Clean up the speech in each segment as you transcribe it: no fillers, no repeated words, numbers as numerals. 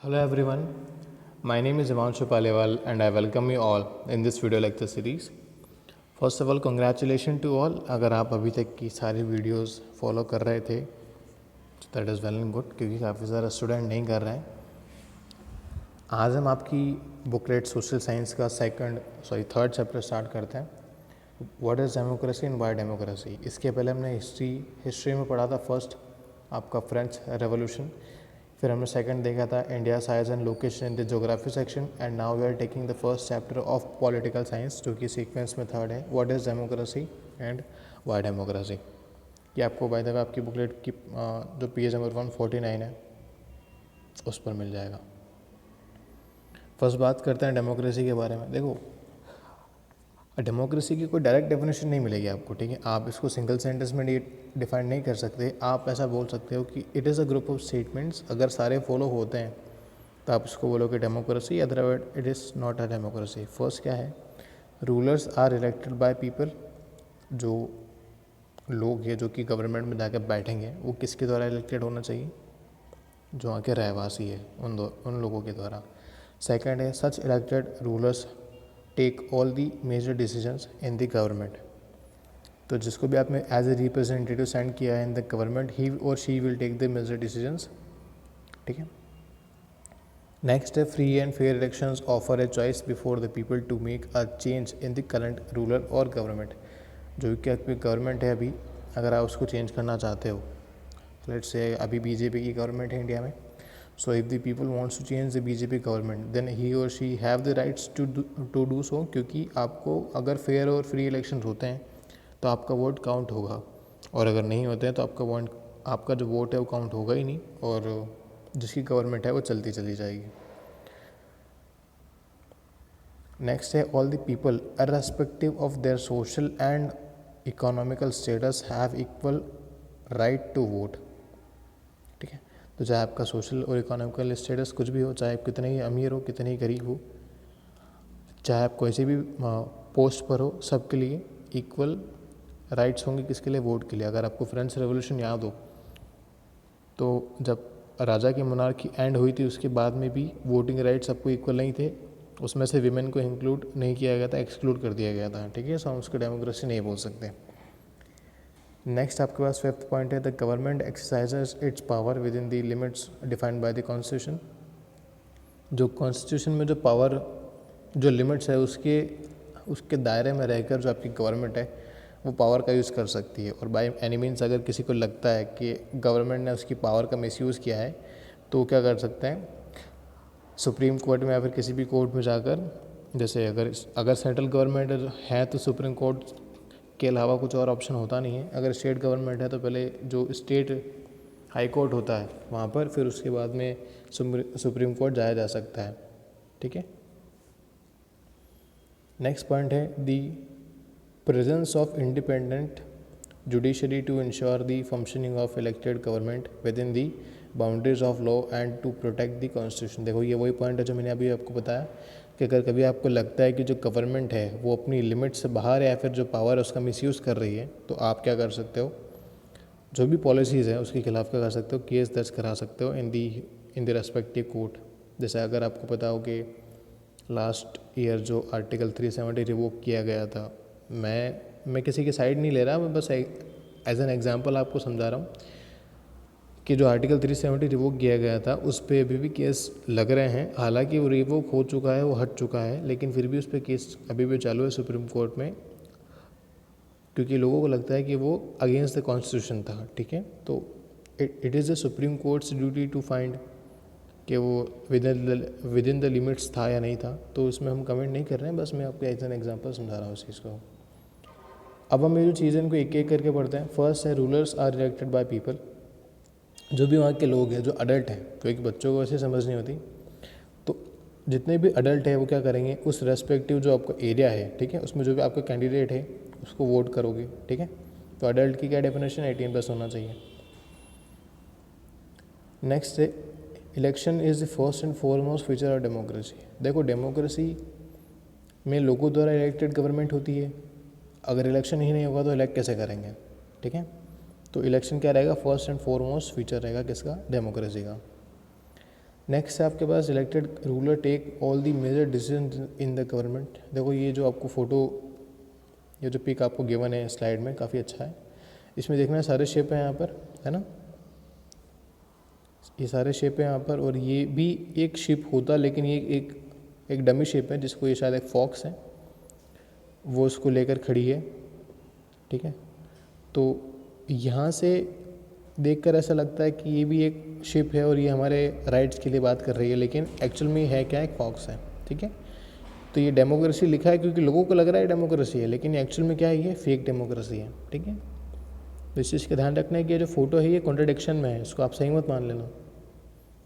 Hello everyone, my name is Himanshu Paliwal and I welcome you all in this video lecture series. First of all, congratulations to all. अगर आप अभी तक की सारी videos follow कर रहे थे that is well and good, क्योंकि काफ़ी सारे स्टूडेंट नहीं कर रहे हैं. आज हम आपकी बुकलेट सोशल साइंस का थर्ड चैप्टर स्टार्ट करते हैं. What is democracy and why democracy. इसके पहले हमने हिस्ट्री में पढ़ा था. फर्स्ट आपका फ्रेंच रेवोल्यूशन, फिर हमने सेकंड देखा था India size and location in the geography section, and now we are taking the first chapter of political science जो कि सीक्वेंस में थर्ड है. What is democracy and why democracy. ये आपको बाय द वे आपकी booklet की जो page number 149 है उस पर मिल जाएगा. फर्स्ट बात करते हैं डेमोक्रेसी के बारे में. देखो, डेमोक्रेसी की कोई डायरेक्ट डेफिनेशन नहीं मिलेगी आपको, ठीक है. आप इसको सिंगल सेंटेंस में डिफाइन नहीं कर सकते. आप ऐसा बोल सकते हो कि it is a group of statements. अगर सारे फॉलो होते हैं तो आप इसको बोलोगे democracy, otherwise it is not a democracy. First क्या है, rulers are elected by people. जो लोग हैं जो कि गवर्नमेंट में जाकर बैठेंगे वो किसके द्वारा इलेक्टेड होना चाहिए, जो वहाँ के रहवासी है उन लोगों के द्वारा. सेकंड है, such elected rulers take all the major decisions in the government. तो जिसको भी आपने एज ए रिप्रेजेंटेटिव सेंड किया है इन द गवर्नमेंट, ही और she will take the major decisions, ठीक है. नेक्स्ट है, free and fair elections offer a choice before the people to make a change in the current ruler और government. जो कि आपकी गवर्नमेंट है अभी, अगर आप उसको चेंज करना चाहते हो, लेट्स से अभी बीजेपी की गवर्नमेंट है इंडिया में. So if the people wants to change the BJP government, then he or she have the rights to do so. क्योंकि आपको अगर फेयर और फ्री इलेक्शन होते हैं तो आपका वोट काउंट होगा, और अगर नहीं होते हैं तो आपका जो वोट है वो काउंट होगा ही नहीं, और जिसकी गवर्नमेंट है वो चलती चली जाएगी. नेक्स्ट है, all the people irrespective of their social and economical status have equal right to vote, ठीक है. तो चाहे आपका सोशल और इकोनॉमिकल स्टेटस कुछ भी हो, चाहे आप कितने ही अमीर हो कितने ही गरीब हो, चाहे आप कोई से भी पोस्ट पर हो, सबके लिए इक्वल राइट्स होंगे. किसके लिए? वोट के लिए. अगर आपको फ्रेंच रेवोल्यूशन याद हो तो जब राजा की मोनार्की एंड हुई थी उसके बाद में भी वोटिंग राइट्स सबको इक्वल नहीं थे. उसमें से विमेन को इंक्लूड नहीं किया गया था, एक्सक्लूड कर दिया गया था, ठीक है. सो हम उसको डेमोक्रेसी नहीं बोल सकते. नेक्स्ट आपके पास फिफ्थ पॉइंट है, the government exercises it's power with in the limits defined by the constitution. जो कॉन्स्टिट्यूशन में जो पावर, जो लिमिट्स है उसके दायरे में रहकर जो आपकी गवर्नमेंट है वो पावर का यूज़ कर सकती है. और बाय एनी मीन्स अगर किसी को लगता है कि गवर्नमेंट ने उसकी पावर का मिसयूज़ किया है तो क्या कर सकते हैं, सुप्रीम कोर्ट में या फिर किसी भी कोर्ट में जाकर, जैसे अगर सेंट्रल गवर्नमेंट है तो सुप्रीम कोर्ट के अलावा कुछ और ऑप्शन होता नहीं है. अगर स्टेट गवर्नमेंट है तो पहले जो स्टेट हाई कोर्ट होता है वहाँ पर, फिर उसके बाद में सुप्रीम कोर्ट जाया जा सकता है, ठीक है. नेक्स्ट पॉइंट है, the presence of independent judiciary to ensure the functioning of elected government within the boundaries of law and to protect the constitution. देखो, ये वही पॉइंट है जो मैंने अभी आपको बताया कि अगर कभी आपको लगता है कि जो गवर्नमेंट है वो अपनी लिमिट से बाहर है या फिर जो पावर है उसका मिसयूज़ कर रही है, तो आप क्या कर सकते हो, जो भी पॉलिसीज़ है उसके खिलाफ क्या कर सकते हो, केस दर्ज करा सकते हो इन द रेस्पेक्टिव कोर्ट. जैसे अगर आपको पता हो कि लास्ट ईयर जो आर्टिकल 370 रिवोक किया गया था, मैं किसी की साइड नहीं ले रहा, मैं बस एज एन एग्जांपल आपको समझा रहा हूँ कि जो आर्टिकल 370 रिवोक किया गया था उस पर अभी भी केस लग रहे हैं. हालांकि वो रिवोक हो चुका है, वो हट चुका है, लेकिन फिर भी उस पर केस अभी भी चालू है सुप्रीम कोर्ट में, क्योंकि लोगों को लगता है कि वो अगेंस्ट द कॉन्स्टिट्यूशन था, ठीक है. तो it is the supreme court's duty to find कि वो विद इन द लिमिट्स था या नहीं था. तो उसमें हम कमेंट नहीं कर रहे हैं, बस मैं आपको एज एन एग्जाम्पल समझा रहा हूँ इस चीज़ को. अब हम ये जो चीज़ें इनको एक एक करके पढ़ते हैं. फर्स्ट है, rulers are elected by people. जो भी वहाँ के लोग हैं जो अडल्ट हैं, क्योंकि बच्चों को वैसे समझ नहीं होती, तो जितने भी अडल्ट है वो क्या करेंगे, उस रेस्पेक्टिव जो आपका एरिया है, ठीक है, उसमें जो भी आपका कैंडिडेट है उसको वोट करोगे, ठीक है. तो अडल्ट की क्या डेफिनेशन, 18+ होना चाहिए. नेक्स्ट है, election is the first and foremost feature of democracy. देखो, डेमोक्रेसी में लोगों द्वारा इलेक्टेड गवर्नमेंट होती है. अगर इलेक्शन ही नहीं होगा तो इलेक्ट कैसे करेंगे, ठीक है. तो इलेक्शन क्या रहेगा, फर्स्ट एंड फॉरमोस्ट फीचर रहेगा किसका, डेमोक्रेसी का. नेक्स्ट है आपके पास elected ruler take all the major decision in the government. देखो ये जो आपको फ़ोटो, ये जो पिक आपको गिवन है स्लाइड में, काफ़ी अच्छा है। इसमें देखना सारे शेप हैं यहाँ पर, है ना, ये सारे शेप है यहाँ पर, और ये भी एक शेप होता, लेकिन ये एक डमी शेप है जिसको, ये शायद एक फॉक्स है, वो उसको लेकर खड़ी है, ठीक है। तो यहाँ से देखकर ऐसा लगता है कि ये भी एक शिप है और ये हमारे राइट्स के लिए बात कर रही है, लेकिन एक्चुअल में है क्या, एक फॉक्स है, ठीक है। तो ये डेमोक्रेसी लिखा है क्योंकि लोगों को लग रहा है डेमोक्रेसी है, लेकिन एक्चुअल में क्या है, ये फेक डेमोक्रेसी है, ठीक है। तो इस चीज़ का ध्यान रखना है कि ये जो फोटो है ये कॉन्ट्रडिक्शन में है, इसको आप सही मत मान लेना।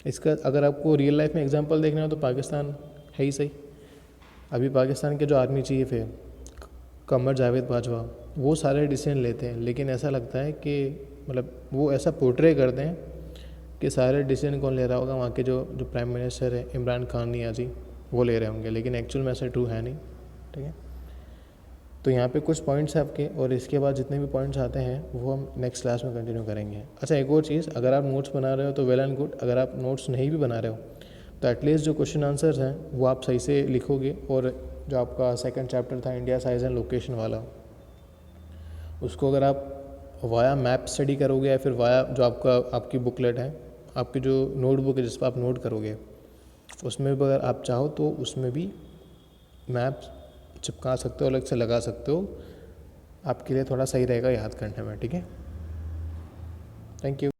इसका अगर आपको रियल लाइफ में एग्जांपल देखना हो तो पाकिस्तान है ही सही। अभी पाकिस्तान के जो आर्मी चीफ है कमर जावेद बाजवा, वो सारे डिसीजन लेते हैं, लेकिन ऐसा लगता है कि मतलब वो ऐसा पोर्ट्रे करते हैं कि सारे डिसीजन कौन ले रहा होगा, वहाँ के जो प्राइम मिनिस्टर है इमरान खान नियाजी, वो ले रहे होंगे, लेकिन एक्चुअल में ऐसा ट्रू है नहीं, ठीक है। तो यहाँ पे कुछ पॉइंट्स हैं आपके, और इसके बाद जितने भी पॉइंट्स आते हैं वो हम नेक्स्ट क्लास में कंटिन्यू करेंगे। अच्छा, एक और चीज़, अगर आप नोट्स बना रहे हो तो वेल एंड गुड, अगर आप नोट्स नहीं भी बना रहे हो तो एटलीस्ट जो क्वेश्चन आंसर्स हैं वो आप सही से लिखोगे, और जो आपका सेकंड चैप्टर था इंडिया साइज एंड लोकेशन वाला, उसको अगर आप वाया मैप स्टडी करोगे या फिर वाया जो आपकी बुकलेट है, आपकी जो नोटबुक है जिस पर आप नोट करोगे, उसमें भी अगर आप चाहो तो उसमें भी मैप चिपका सकते हो, अलग से लगा सकते हो, आपके लिए थोड़ा सही रहेगा याद करने में, ठीक है। Thank you.